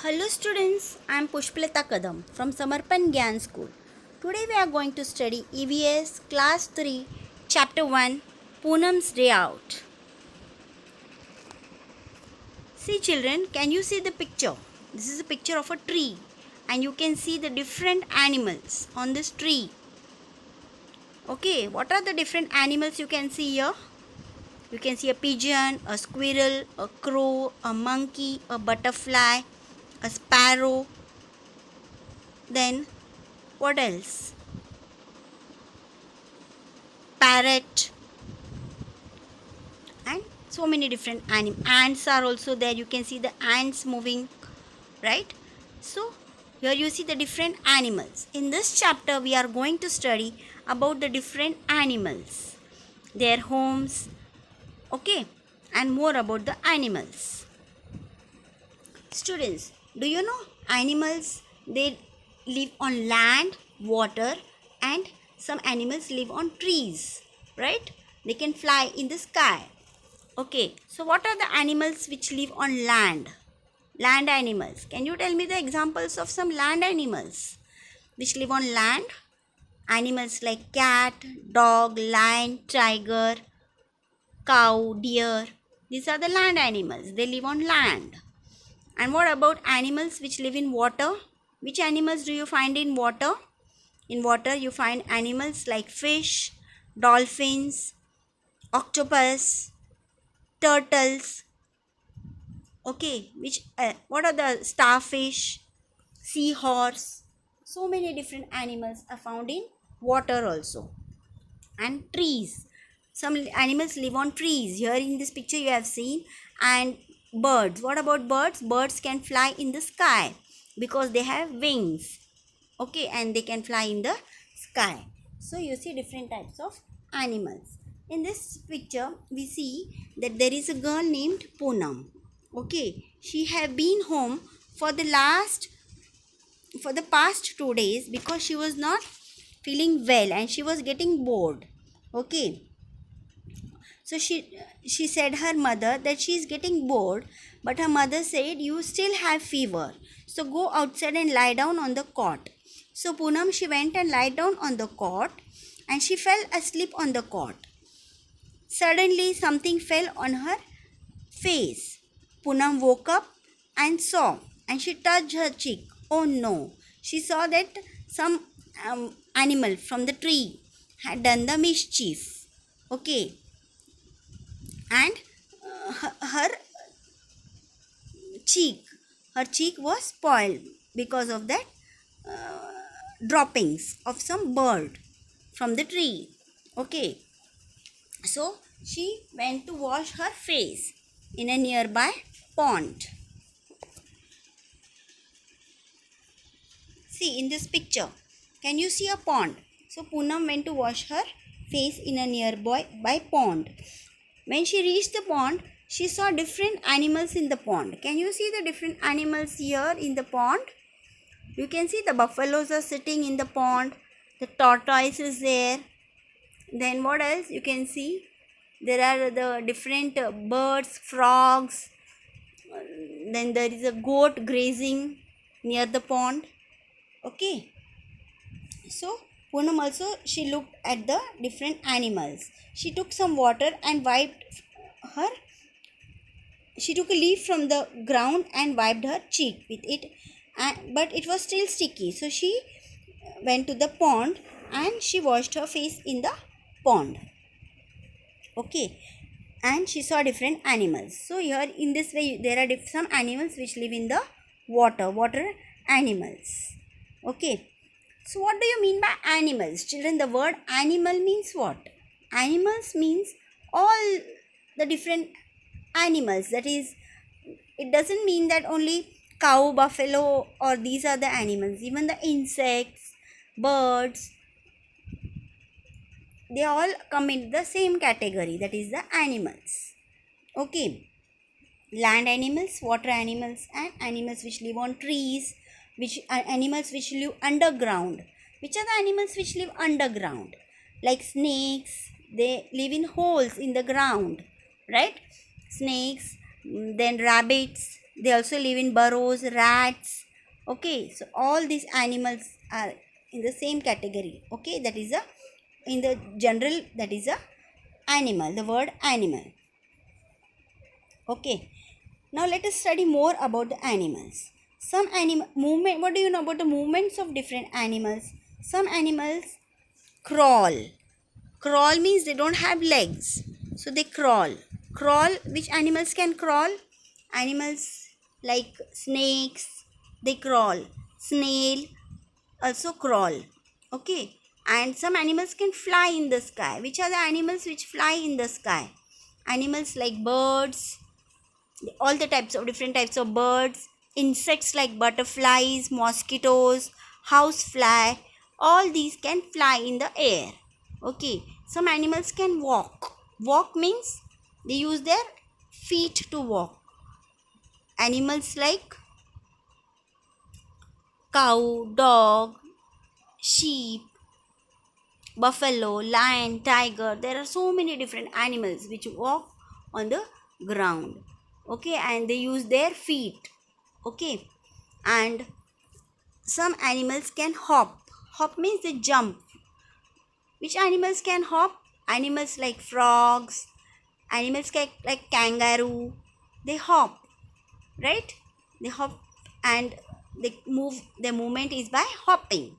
Hello students, I am Pushpalata Kadam from Samarpan Gyan School. Today we are going to study EVS Class 3 Chapter 1 Poonam's Day Out. See children, can you see the picture? This is a picture of a tree and you can see the different animals on this tree. Okay, what are the different animals you can see here? You can see a pigeon, a squirrel, a crow, a monkey, a butterfly, a sparrow. Then what else? Parrot, and so many different ants are also there. You can see the ants moving, right? So here you see the different animals. In this chapter we are going to study about the different animals, their homes, okay, and more about the animals. Students, do you know animals, they live on land, water, and some animals live on trees, right? They can fly in the sky. Okay, so what are the animals which live on land? Land animals. Can you tell me the examples of some land animals which live on land? Animals like cat, dog, lion, tiger, cow, deer. These are the land animals. They live on land. And what about animals which live in water? Which animals do you find in water? In water you find animals like fish, dolphins, octopus, turtles. Okay, which what are the starfish, seahorse? So many different animals are found in water also. And trees. Some animals live on trees. Here in this picture you have seen. And birds. What about birds? Birds can fly in the sky because they have wings. Okay, and they can fly in the sky. So you see different types of animals. In this picture we see that there is a girl named Poonam. Okay, she have been home for the past 2 days because she was not feeling well and she was getting bored. Okay, so she said her mother that she is getting bored, but her mother said you still have fever, so go outside and lie down on the cot. So Poonam, she went and lied down on the cot and she fell asleep on the cot. Suddenly something fell on her face. Poonam woke up and saw, and she touched her cheek. Oh no! She saw that some animal from the tree had done the mischief. Okay, and her cheek, her cheek was spoiled because of that droppings of some bird from the tree. Okay, so she went to wash her face in a nearby pond. See in this picture, can you see a pond? So Poonam went to wash her face in a nearby pond. When she reached the pond, she saw different animals in the pond. Can you see the different animals here in the pond? You can see the buffaloes are sitting in the pond. The tortoise is there. Then what else? You can see there are the different birds, frogs. Then there is a goat grazing near the pond. Okay. So Poonam also, she looked at the different animals. She took some water and wiped her. She took a leaf from the ground and wiped her cheek with it, but it was still sticky. So she went to the pond and she washed her face in the pond. Okay, and she saw different animals. So here in this way there are some animals which live in the water animals. Okay, so what do you mean by animals? Children, the word animal means what? Animals means all the different animals. That is, it doesn't mean that only cow, buffalo, or these are the animals. Even the insects, birds, they all come in the same category, that is the animals. Okay, land animals, water animals, and animals which live on trees, which are animals which live underground. Which are the animals which live underground? Like snakes, they live in holes in the ground, right? Snakes, then rabbits, They also live in burrows, rats. Okay, so all these animals are in the same category. Okay, that is a, in the general, that is a animal, the word animal. Okay, now let us study more about the animals. Some animal movement, what do you know about the movements of different animals? Some animals crawl. Crawl means they don't have legs, so they crawl. Crawl, which animals can crawl? Animals like snakes, they crawl. Snail also crawl. Okay, and some animals can fly in the sky. Which are the animals which fly in the sky? Animals like birds, all the types of different types of birds, insects like butterflies, mosquitoes, housefly, all these can fly in the air. Okay, some animals can walk. Walk means they use their feet to walk. Animals like cow, dog, sheep, buffalo, lion, tiger. There are so many different animals which walk on the ground. Okay, and they use their feet. Okay, and some animals can hop. Hop means they jump. Which animals can hop? Animals like frogs, animals like kangaroo. They hop, right? They hop and they move. Their movement is by hopping.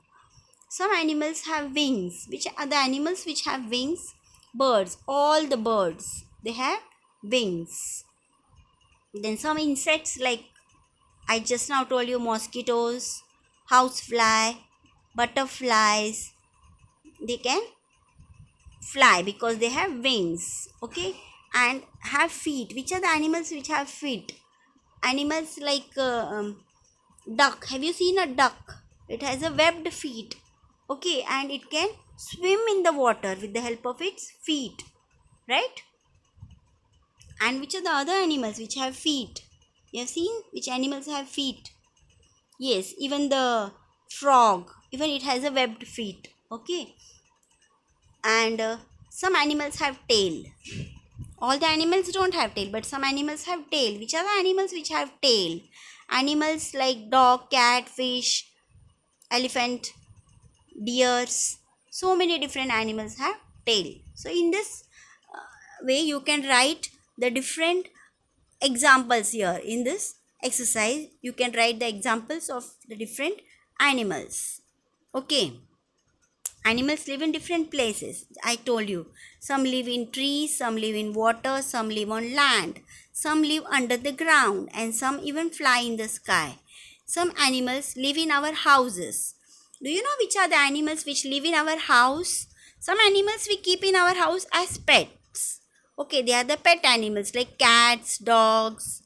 Some animals have wings. Which are the animals which have wings? Birds. All the birds, they have wings. Then some insects like I just now told you, mosquitoes, housefly, butterflies, they can fly because they have wings. Okay, and have feet. Which are the animals which have feet? Animals like duck. Have you seen a duck? It has a webbed feet. Okay, and it can swim in the water with the help of its feet, right? And which are the other animals which have feet? You have seen which animals have feet? Yes, even the frog, even it has a webbed feet. Okay, and some animals have tail. All the animals don't have tail, but some animals have tail. Which are the animals which have tail? Animals like dog, cat, fish, elephant, deers. So many different animals have tail. So in this way, you can write the different examples here. In this exercise, you can write the examples of the different animals. Okay. Animals live in different places. I told you. Some live in trees, some live in water, some live on land, some live under the ground, and some even fly in the sky. Some animals live in our houses. Do you know which are the animals which live in our house? Some animals we keep in our house as pets. Okay, they are the pet animals like cats, dogs,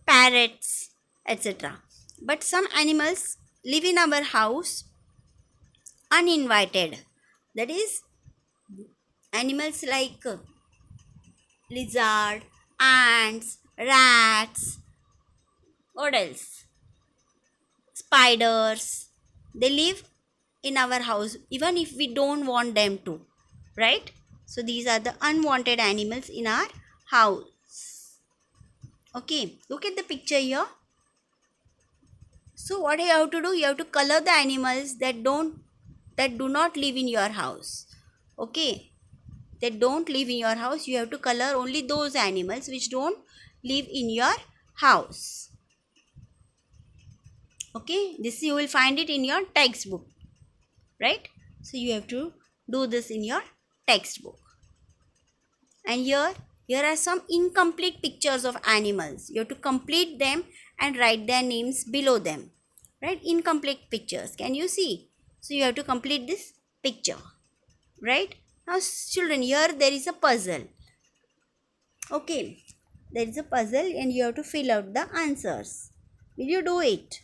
parrots, etc. But some animals live in our house uninvited. That is, animals like lizard, ants, rats, what else? Spiders. They live in our house even if we don't want them to, right? So these are the unwanted animals in our house. Okay, look at the picture here. So what you have to do? You have to color the animals that do not live in your house. Okay, that don't live in your house, you have to color only those animals which don't live in your house. Okay, this you will find it in your textbook, right? So you have to do this in your textbook. And here are some incomplete pictures of animals. You have to complete them and write their names below them, right? Incomplete pictures, can you see? So you have to complete this picture, right? Now children, here there is a puzzle. Okay, there is a puzzle and you have to fill out the answers. Will you do it?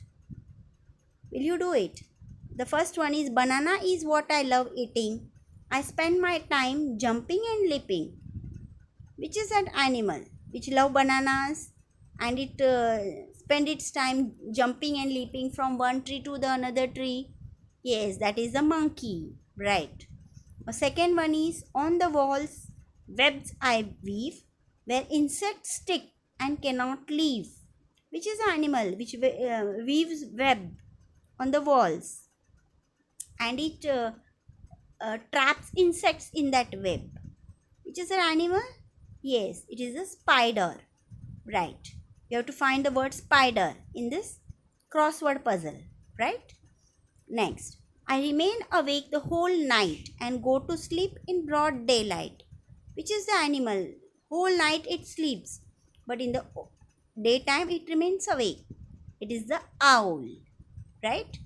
Will you do it? The first one is banana is what I love eating. I spend my time jumping and leaping. Which is that animal which love bananas and it spend its time jumping and leaping from one tree to the another tree? Yes, that is the monkey, right? The second one is on the walls, webs I weave, where insects stick and cannot leave. Which is an animal which weaves web on the walls, and it traps insects in that web. Which is an animal? Yes, it is a spider. Right. You have to find the word spider in this crossword puzzle. Right. Next. I remain awake the whole night and go to sleep in broad daylight. Which is the animal? Whole night it sleeps, but in the daytime it remains awake. It is the owl. Right.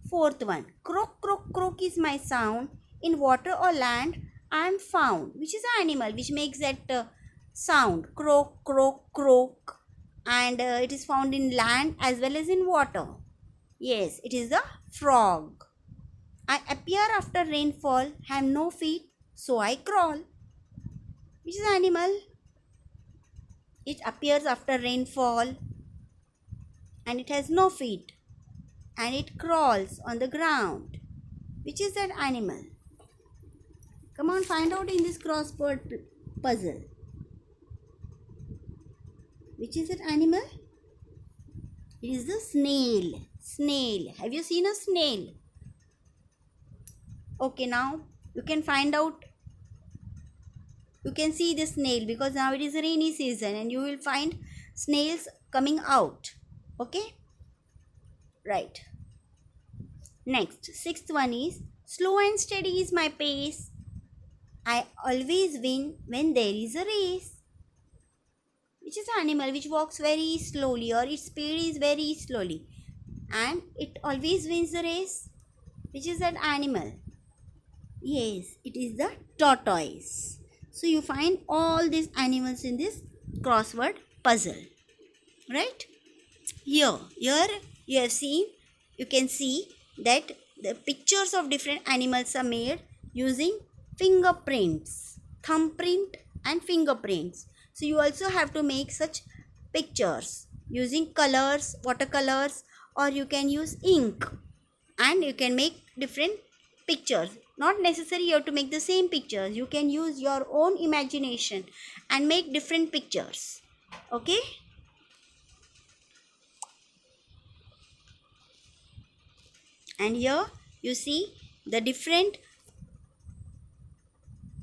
Fourth one. Croak, croak, croak is my sound. In water or land, I am found. Which is an animal which makes that sound. Croak, croak, croak. And it is found in land as well as in water. Yes, it is the frog. I appear after rainfall, have no feet, so I crawl. Which is an animal? It appears after rainfall and it has no feet and it crawls on the ground. Which is that animal? Come on, find out in this crossword puzzle. Which is that animal? It is the snail. Snail. Have you seen a snail? Okay, now you can find out. You can see the snail because now it is a rainy season and you will find snails coming out. Okay? Right. Next, sixth one is slow and steady is my pace. I always win when there is a race. Which is an animal which walks very slowly or its speed is very slowly and it always wins the race. Which is that animal? Yes, it is the tortoise. So you find all these animals in this crossword puzzle. Right? Here you can see that the pictures of different animals are made using fingerprints, thumbprint and fingerprints. So you also have to make such pictures using colors, watercolors, or you can use ink and you can make different pictures. Not necessary you have to make the same pictures. You can use your own imagination and make different pictures. Okay? And here you see the different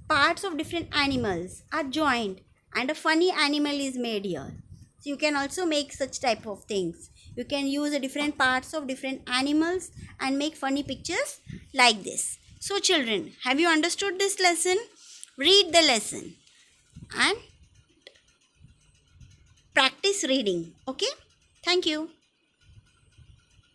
parts of different animals are joined and a funny animal is made here. So you can also make such type of things. You can use the different parts of different animals and make funny pictures like this. So children, have you understood this lesson? Read the lesson and practice reading. Okay? Thank you.